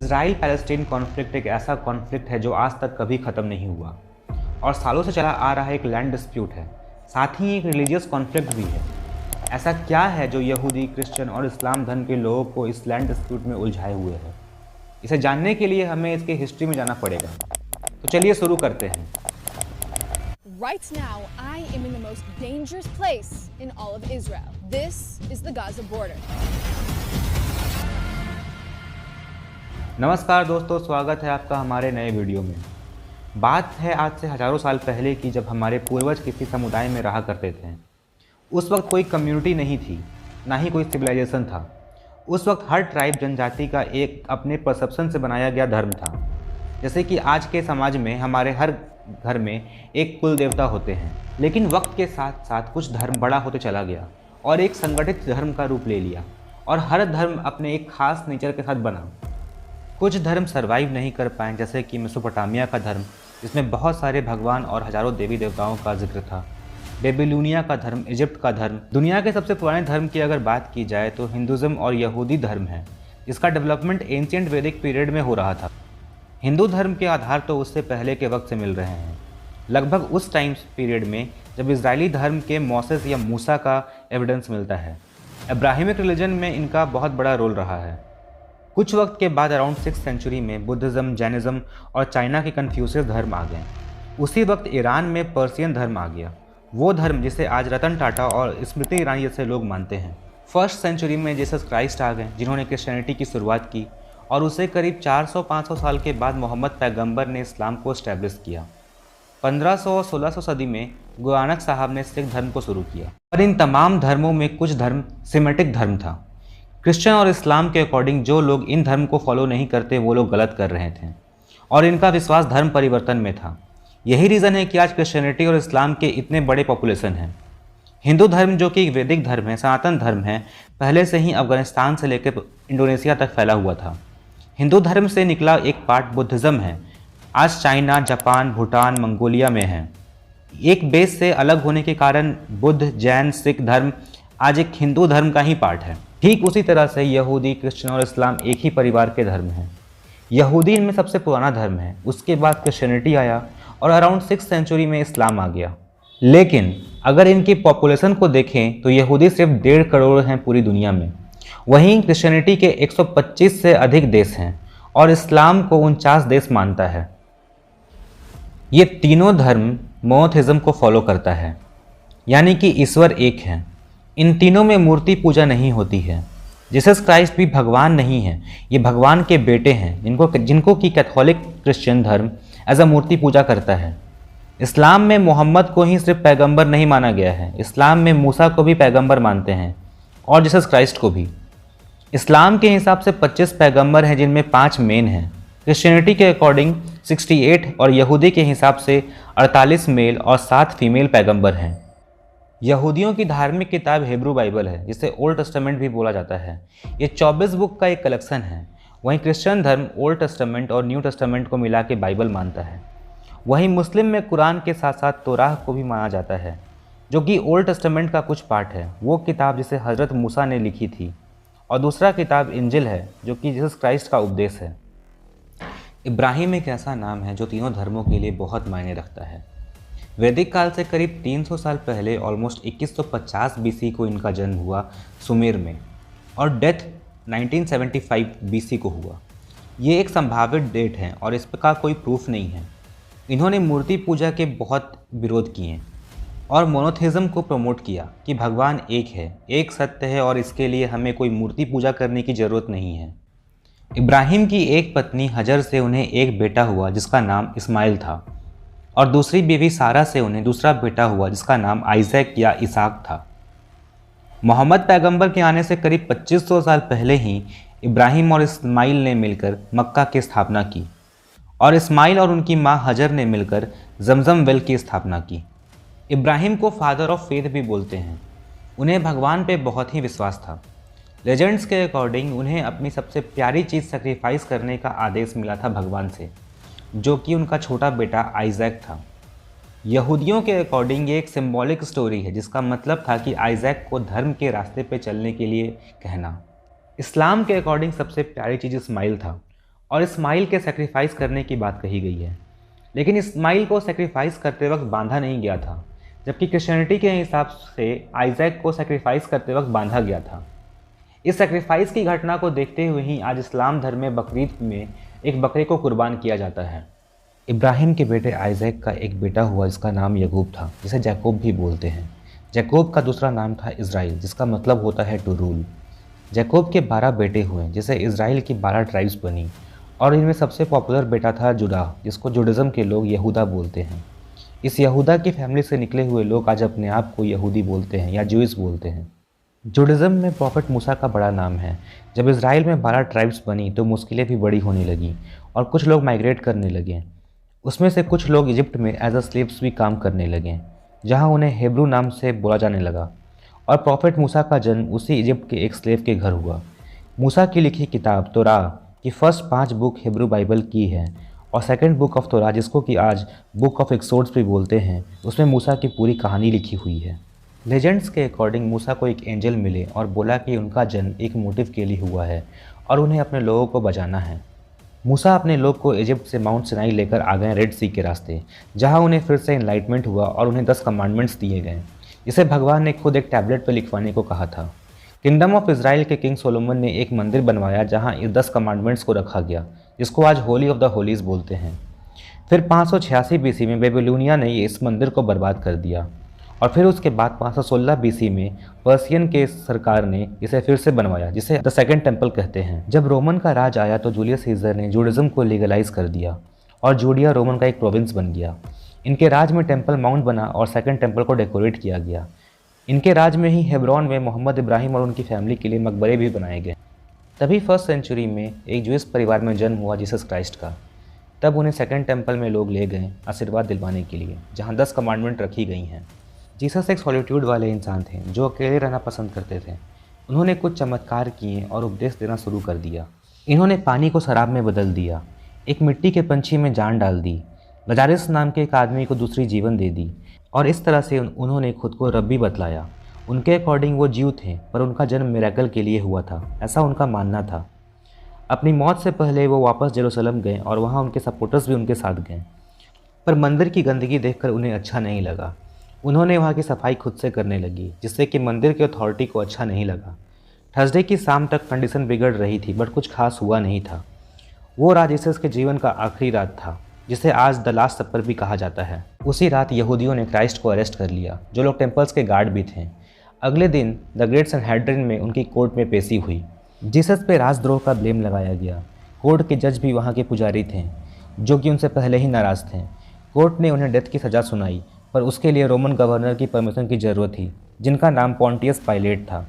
Israel Palestine conflict एक ऐसा conflict है जो आज तक कभी ख़त्म नहीं हुआ और सालों से चला आ रहा एक लैंड डिस्प्यूट है। साथ ही एक रिलीजियस कॉन्फ्लिक्ट भी है। ऐसा क्या है जो यहूदी, क्रिश्चियन और इस्लाम धर्म के लोगों को इस लैंड डिस्प्यूट में उलझाए हुए है? इसे जानने के लिए हमें इसके हिस्ट्री में जाना पड़ेगा। तो चलिए शुरू करते हैं। Right now, I am in the most dangerous place in all of Israel. This is the Gaza border. नमस्कार दोस्तों, स्वागत है आपका हमारे नए वीडियो में। बात है आज से हज़ारों साल पहले की, जब हमारे पूर्वज किसी समुदाय में रहा करते थे। उस वक्त कोई कम्युनिटी नहीं थी, ना ही कोई सिविलाइजेशन था। उस वक्त हर ट्राइब जनजाति का एक अपने परसेप्शन से बनाया गया धर्म था। जैसे कि आज के समाज में हमारे हर घर में एक कुल देवता होते हैं, लेकिन वक्त के साथ साथ कुछ धर्म बड़ा होते चला गया और एक संगठित धर्म का रूप ले लिया, और हर धर्म अपने एक खास नेचर के साथ बना। कुछ धर्म सरवाइव नहीं कर पाए, जैसे कि मेसोपोटामिया का धर्म, जिसमें बहुत सारे भगवान और हजारों देवी देवताओं का जिक्र था। बेबीलोनिया का धर्म, इजिप्ट का धर्म। दुनिया के सबसे पुराने धर्म की अगर बात की जाए तो हिंदुज़म और यहूदी धर्म है, जिसका डेवलपमेंट एंशिएंट वैदिक पीरियड में हो रहा था। हिंदू धर्म के आधार तो उससे पहले के वक्त से मिल रहे हैं, लगभग उस टाइम पीरियड में जब इजरायली धर्म के मोसेस या मूसा का एविडेंस मिलता है। अब्राहमिक रिलीजन में इनका बहुत बड़ा रोल रहा है। कुछ वक्त के बाद अराउंड 6th सेंचुरी में बुद्धिज़्म, जैनिज़्म और चाइना के कन्फ्यूशियस धर्म आ गए। उसी वक्त ईरान में पर्शियन धर्म आ गया, वो धर्म जिसे आज रतन टाटा और स्मृति ईरानी जैसे लोग मानते हैं। 1st सेंचुरी में जीसस क्राइस्ट आ गए, जिन्होंने क्रिश्चियनिटी की शुरुआत की, और उसे करीब 400-500 साल के बाद मोहम्मद पैगंबर ने इस्लाम को इस्टेब्लिश किया। 1500 और 1600 सदी में गुरु नानक साहब ने सिख धर्म को शुरू किया। और इन तमाम धर्मों में कुछ धर्म सेमेटिक धर्म था। क्रिश्चियन और इस्लाम के अकॉर्डिंग जो लोग इन धर्म को फॉलो नहीं करते वो लोग गलत कर रहे थे, और इनका विश्वास धर्म परिवर्तन में था। यही रीज़न है कि आज क्रिश्चियनिटी और इस्लाम के इतने बड़े पॉपुलेशन हैं। हिंदू धर्म, जो कि एक वैदिक धर्म है, सनातन धर्म है, पहले से ही अफगानिस्तान से लेकर इंडोनेशिया तक फैला हुआ था। हिंदू धर्म से निकला एक पार्ट बुद्धिज़्म है, आज चाइना, जापान, भूटान, मंगोलिया में है। एक बेस से अलग होने के कारण बुद्ध, जैन, सिख धर्म आज एक हिंदू धर्म का ही पार्ट है। ठीक उसी तरह से यहूदी, क्रिश्चियन और इस्लाम एक ही परिवार के धर्म हैं। यहूदी इनमें सबसे पुराना धर्म है, उसके बाद क्रिश्चियनिटी आया और अराउंड 6th सेंचुरी में इस्लाम आ गया। लेकिन अगर इनकी पॉपुलेशन को देखें तो यहूदी सिर्फ 1.5 करोड़ हैं पूरी दुनिया में, वहीं क्रिश्चियनिटी के 125 से अधिक देश हैं और इस्लाम को 49 देश मानता है। ये तीनों धर्म मोनोथिज्म को फॉलो करता है, यानी कि ईश्वर एक है। इन तीनों में मूर्ति पूजा नहीं होती है। जीसस क्राइस्ट भी भगवान नहीं है, ये भगवान के बेटे हैं, जिनको कि कैथोलिक क्रिश्चियन धर्म एज अ मूर्ति पूजा करता है। इस्लाम में मोहम्मद को ही सिर्फ पैगंबर नहीं माना गया है, इस्लाम में मूसा को भी पैगंबर मानते हैं और जीसस क्राइस्ट को भी। इस्लाम के हिसाब से 25 पैगंबर हैं, जिनमें 5 मेन हैं। क्रिश्चियनिटी के अकॉर्डिंग 68 और यहूदी के हिसाब से 48 मेल और 7 फीमेल पैगंबर हैं। यहूदियों की धार्मिक किताब हिब्रू बाइबल है, जिसे ओल्ड टेस्टामेंट भी बोला जाता है। ये 24 बुक का एक कलेक्शन है। वहीं क्रिश्चियन धर्म ओल्ड टेस्टामेंट और न्यू टेस्टामेंट को मिला के बाइबल मानता है। वहीं मुस्लिम में कुरान के साथ साथ तौराह को भी माना जाता है, जो कि ओल्ड टेस्टामेंट का कुछ पार्ट है। वो किताब जिसे हज़रत मूसा ने लिखी थी, और दूसरा किताब इंजिल है, जो कि जीसस क्राइस्ट का उपदेश है। इब्राहिम एक ऐसा नाम है जो तीनों धर्मों के लिए बहुत मायने रखता है। वैदिक काल से करीब 300 साल पहले ऑलमोस्ट 2150 BC को इनका जन्म हुआ सुमेर में, और डेथ 1975 BC को हुआ। ये एक संभावित डेट है और इस का कोई प्रूफ नहीं है। इन्होंने मूर्ति पूजा के बहुत विरोध किए और मोनोथिज्म को प्रमोट किया कि भगवान एक है, एक सत्य है, और इसके लिए हमें कोई मूर्ति पूजा करने की ज़रूरत नहीं है। इब्राहिम की एक पत्नी हजर से उन्हें एक बेटा हुआ जिसका नाम इस्माइल था, और दूसरी बीवी सारा से उन्हें दूसरा बेटा हुआ जिसका नाम आइजैक या इसाक था। मोहम्मद पैगंबर के आने से करीब 2500 साल पहले ही इब्राहिम और इस्माइल ने मिलकर मक्का की स्थापना की, और इस्माइल और उनकी माँ हजर ने मिलकर जमजम वेल की स्थापना की। इब्राहिम को फादर ऑफ फेथ भी बोलते हैं। उन्हें भगवान पे बहुत ही विश्वास था। लेजेंड्स के अकॉर्डिंग उन्हें अपनी सबसे प्यारी चीज़ सेक्रीफाइस करने का आदेश मिला था भगवान से, जो कि उनका छोटा बेटा आइजैक था। यहूदियों के अकॉर्डिंग ये एक सिंबॉलिक स्टोरी है, जिसका मतलब था कि आइजैक को धर्म के रास्ते पे चलने के लिए कहना। इस्लाम के अकॉर्डिंग सबसे प्यारी चीज़ इस्माइल था, और इस्माइल के सेक्रीफाइस करने की बात कही गई है। लेकिन इस्माइल को सेक्रीफाइस करते वक्त बांधा नहीं गया था, जबकि क्रिश्चियनिटी के हिसाब से आइजैक को सेक्रीफाइस करते वक्त बांधा गया था। इस सेक्रीफाइस की घटना को देखते हुए ही आज इस्लाम धर्म में बकरीद में एक बकरे को कुर्बान किया जाता है। इब्राहिम के बेटे आइजैक का एक बेटा हुआ जिसका नाम यकूब था, जिसे जैकोब भी बोलते हैं। जैकोब का दूसरा नाम था इज़राइल, जिसका मतलब होता है टू रूल। जैकोब के 12 बेटे हुए, जिसे इज़राइल की 12 ट्राइब्स बनी, और इनमें सबसे पॉपुलर बेटा था जुदा, जिसको जुडिज़म के लोग यहूदा बोलते हैं। इस यहूदा की फैमिली से निकले हुए लोग आज अपने आप को यहूदी बोलते हैं या ज्यूइश बोलते हैं। जुडिज़म में प्रॉफेट मूसा का बड़ा नाम है। जब इज़राइल में 12 ट्राइब्स बनी तो मुश्किलें भी बड़ी होने लगीं और कुछ लोग माइग्रेट करने लगे। उसमें से कुछ लोग इजिप्ट में एज अ स्लेव्स भी काम करने लगे, जहाँ उन्हें हेब्रू नाम से बोला जाने लगा। और प्रॉफेट मूसा का जन्म उसी इजिप्ट के एक स्लेव के घर हुआ। मूसा की लिखी किताब तोरा की फर्स्ट 5 बुक हिब्रू बाइबल की है, और सेकंड बुक ऑफ तोरा, जिसको कि आज बुक ऑफ एक्सोड्स भी बोलते हैं, उसमें मूसा की पूरी कहानी लिखी हुई है। लेजेंड्स के अकॉर्डिंग मूसा को एक एंजल मिले और बोला कि उनका जन्म एक मोटिव के लिए हुआ है और उन्हें अपने लोगों को बचाना है। मूसा अपने लोग को इजिप्ट से माउंट सिनाई लेकर आ गए रेड सी के रास्ते, जहां उन्हें फिर से एनलाइटमेंट हुआ और उन्हें 10 कमांडमेंट्स दिए गए, जिसे भगवान ने खुद एक टैबलेट पर लिखवाने को कहा था। किंगडम ऑफ इज़राइल के किंग सोलोमन ने एक मंदिर बनवाया जहां इस 10 कमांडमेंट्स को रखा गया, जिसको आज होली ऑफ द होलीज बोलते हैं। फिर 586 बीसी में बेबीलोनिया ने इस मंदिर को बर्बाद कर दिया, और फिर उसके बाद 516 बीसी में पर्सियन के सरकार ने इसे फिर से बनवाया, जिसे द सेकंड टेम्पल कहते हैं। जब रोमन का राज आया तो जूलियस सीजर ने जूडिज्म को लीगलाइज कर दिया और जूडिया रोमन का एक प्रोविंस बन गया। इनके राज में टेम्पल माउंट बना और सेकंड टेम्पल को डेकोरेट किया गया। इनके राज में ही हेब्रोन में मोहम्मद इब्राहिम और उनकी फैमिली के लिए मकबरे भी बनाए गए। तभी फर्स्ट सेंचुरी में एक ज्यूइश परिवार में जन्म हुआ जीसस क्राइस्ट का। तब उन्हें सेकंड टेम्पल में लोग ले गए आशीर्वाद दिलवाने के लिए, जहाँ 10 कमांडमेंट रखी गई हैं। जीसस एक सॉलिट्यूड वाले इंसान थे जो अकेले रहना पसंद करते थे। उन्होंने कुछ चमत्कार किए और उपदेश देना शुरू कर दिया। इन्होंने पानी को शराब में बदल दिया, एक मिट्टी के पंछी में जान डाल दी, लजारस नाम के एक आदमी को दूसरी जीवन दे दी, और इस तरह से उन्होंने खुद को रब्बी बतलाया। उनके अकॉर्डिंग वो जीव थे, पर उनका जन्म मिरेकल के लिए हुआ था, ऐसा उनका मानना था। अपनी मौत से पहले वो वापस जेरूसलम गए और वहाँ उनके सपोर्टर्स भी उनके साथ गए, पर मंदिर की गंदगी देखकर उन्हें अच्छा नहीं लगा। उन्होंने वहाँ की सफाई खुद से करने लगी, जिससे कि मंदिर की अथॉरिटी को अच्छा नहीं लगा। थर्सडे की शाम तक कंडीशन बिगड़ रही थी, बट कुछ खास हुआ नहीं था। वो रात जीसस के जीवन का आखिरी रात था, जिसे आज द लास्ट सपर भी कहा जाता है। उसी रात यहूदियों ने क्राइस्ट को अरेस्ट कर लिया, जो लोग टेम्पल्स के गार्ड भी थे। अगले दिन द ग्रेट सनहेड्रिन में उनकी कोर्ट में पेशी हुई। जीसस पे राजद्रोह का ब्लेम लगाया गया। कोर्ट के जज भी वहाँ के पुजारी थे, जो कि उनसे पहले ही नाराज़ थे। कोर्ट ने उन्हें डेथ की सज़ा सुनाई, पर उसके लिए रोमन गवर्नर की परमिशन की ज़रूरत थी, जिनका नाम पॉन्टियस पाइलेट था।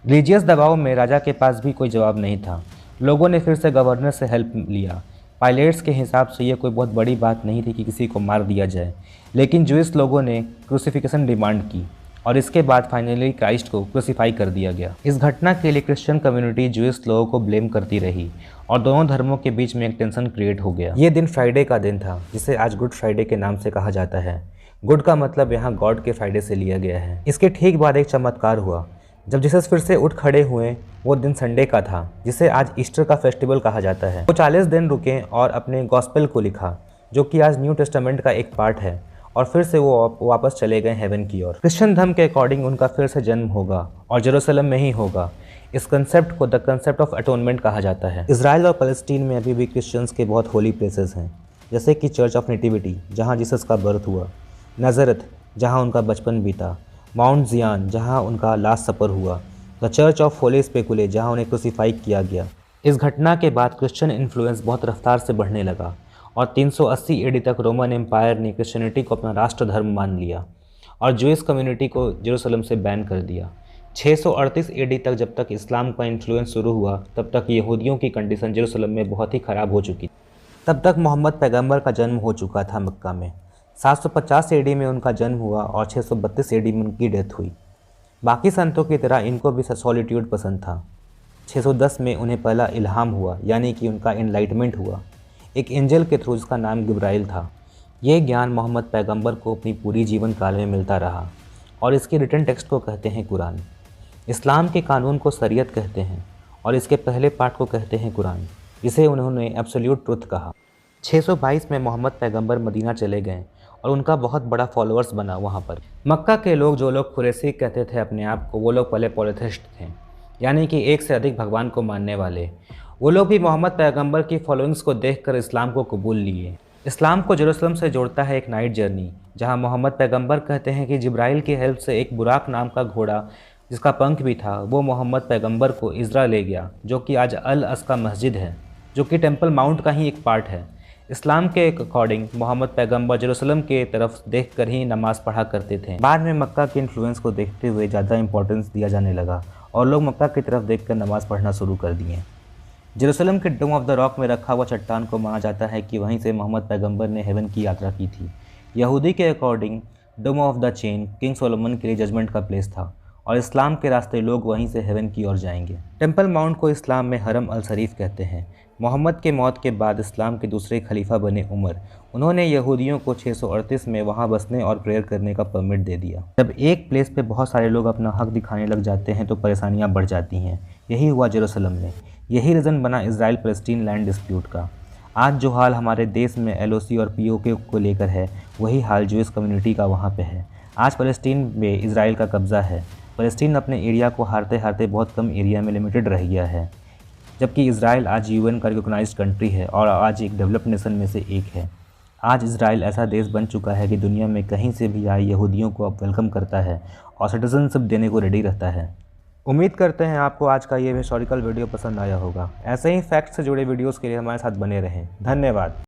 रिलीजियस दबाव में राजा के पास भी कोई जवाब नहीं था। लोगों ने फिर से गवर्नर से हेल्प लिया। पाइलेट्स के हिसाब से यह कोई बहुत बड़ी बात नहीं थी कि किसी को मार दिया जाए, लेकिन ज्यूइश लोगों ने क्रूसिफिकेशन डिमांड की, और इसके बाद फाइनली क्राइस्ट को क्रूसीफाई कर दिया गया। इस घटना के लिए क्रिश्चियन कम्युनिटी ज्यूइश लोगों को ब्लेम करती रही और दोनों धर्मों के बीच में एक टेंशन क्रिएट हो गया। ये दिन फ्राइडे का दिन था, जिसे आज गुड फ्राइडे के नाम से कहा जाता है। गुड का मतलब यहाँ गॉड के फ्राइडे से लिया गया है। इसके ठीक बाद एक चमत्कार हुआ। जब जीसस फिर से उठ खड़े हुए, वो दिन संडे का था, जिसे आज ईस्टर का फेस्टिवल कहा जाता है। वो 40 दिन रुके और अपने गॉस्पेल को लिखा, जो कि आज न्यू टेस्टामेंट का एक पार्ट है, और फिर से वो वापस चले गए हेवन की ओर। क्रिश्चियन धर्म के अकॉर्डिंग उनका फिर से जन्म होगा और जेरूसलम में ही होगा। इस कंसेप्ट को द कंसेप्ट ऑफ अटोनमेंट कहा जाता है। इजराइल और पैलेस्टीन में अभी भी क्रिश्चियंस के बहुत होली प्लेसेस हैं, जैसे कि चर्च ऑफ नेटिविटी, जहाँ जीसस का बर्थ हुआ, नज़रत, जहाँ उनका बचपन बीता, माउंट जियान, जहाँ उनका लास्ट सपर हुआ, द चर्च ऑफ होली स्पेकुले, जहाँ उन्हें क्रूसीफाई किया गया। इस घटना के बाद क्रिश्चियन इन्फ्लुएंस बहुत रफ्तार से बढ़ने लगा और 380 एडी तक रोमन एम्पायर ने क्रिश्चियनिटी को अपना राष्ट्र धर्म मान लिया और ज्यूइश कम्युनिटी को जेरूसलम से बैन कर दिया। 638 एडी तक जब तक इस्लाम का इन्फ्लुएंस शुरू हुआ, तब तक यहूदियों की कंडीशन जेरूसलम में बहुत ही ख़राब हो चुकी। तब तक मोहम्मद पैगंबर का जन्म हो चुका था मक्का में। 750 एडी में उनका जन्म हुआ और 632 एडी में उनकी डेथ हुई। बाकी संतों की तरह इनको भी सॉलिट्यूड पसंद था। 610 में उन्हें पहला इल्हाम हुआ, यानी कि उनका एनलाइटमेंट हुआ, एक एंजल के थ्रू, जिसका नाम गिब्राइल था। ये ज्ञान मोहम्मद पैगंबर को अपनी पूरी जीवन काल में मिलता रहा और इसके रिटन टेक्स्ट को कहते हैं कुरान। इस्लाम के कानून को शरीयत कहते हैं और इसके पहले पार्ट को कहते हैं कुरान। जिसे उन्होंने एब्सोल्यूट ट्रुथ कहा। 622 में मोहम्मद पैगंबर मदीना चले गए और उनका बहुत बड़ा फॉलोअर्स बना वहाँ पर। मक्का के लोग, जो लोग कुरैशी कहते थे अपने आप को, वो लोग पहले पॉलीथिस्ट थे, यानी कि एक से अधिक भगवान को मानने वाले। वो लोग भी मोहम्मद पैगंबर की फॉलोइंग्स को देखकर इस्लाम को कबूल लिए। इस्लाम को जेरूसलम से जोड़ता है एक नाइट जर्नी, जहाँ मोहम्मद पैगंबर कहते हैं कि जिब्राइल की हेल्प से एक बुराक नाम का घोड़ा जिसका पंख भी था, वो मोहम्मद पैगंबर को इज़रा ले गया, जो कि आज अल अस्का मस्जिद है, जो कि टेम्पल माउंट का ही एक पार्ट है। इस्लाम के अकॉर्डिंग मोहम्मद पैगंबर जेरूसलम के तरफ देखकर ही नमाज़ पढ़ा करते थे। बाद में मक्का के इन्फ्लुएंस को देखते हुए ज़्यादा इंपॉर्टेंस दिया जाने लगा और लोग मक्का की तरफ देखकर नमाज़ पढ़ना शुरू कर दिए। जेरूसलम के डोम ऑफ द रॉक में रखा हुआ चट्टान को माना जाता है कि वहीं से मोहम्मद पैगंबर ने हेवन की यात्रा की थी। यहूदी के according dome of the chain king Solomon के लिए जजमेंट का प्लेस था और इस्लाम के रास्ते लोग वहीं से हेवन की ओर जाएंगे। टेम्पल माउंट को इस्लाम में हरम अल शरीफ कहते हैं। मोहम्मद के मौत के बाद इस्लाम के दूसरे खलीफा बने उमर। उन्होंने यहूदियों को 638 में वहां बसने और प्रेयर करने का परमिट दे दिया। जब एक प्लेस पे बहुत सारे लोग अपना हक दिखाने लग जाते हैं तो परेशानियां बढ़ जाती हैं। यही हुआ जेरूसलम में। यही रीज़न बना इजराइल फ़लस्तीन लैंड डिस्प्यूट का। आज जो हाल हमारे देश में LOC और POK को लेकर है, वही हाल ज्यूइश कम्युनिटी का वहाँ पे है। आज फ़लस्तीन में इजराइल का कब्ज़ा है। फ़लस्तीन अपने एरिया को हारते हारते बहुत कम एरिया में लिमिटेड रह गया है, जबकि इजराइल आज UN का रिकॉग्नाइज्ड कंट्री है और आज एक डेवलप्ड नेशन में से एक है। आज इजराइल ऐसा देश बन चुका है कि दुनिया में कहीं से भी आए यहूदियों को अब वेलकम करता है और सिटीजनशिप देने को रेडी रहता है। उम्मीद करते हैं आपको आज का ये हिस्टोरिकल वीडियो पसंद आया होगा। ऐसे ही फैक्ट से जुड़े वीडियोज़ के लिए हमारे साथ बने रहें। धन्यवाद।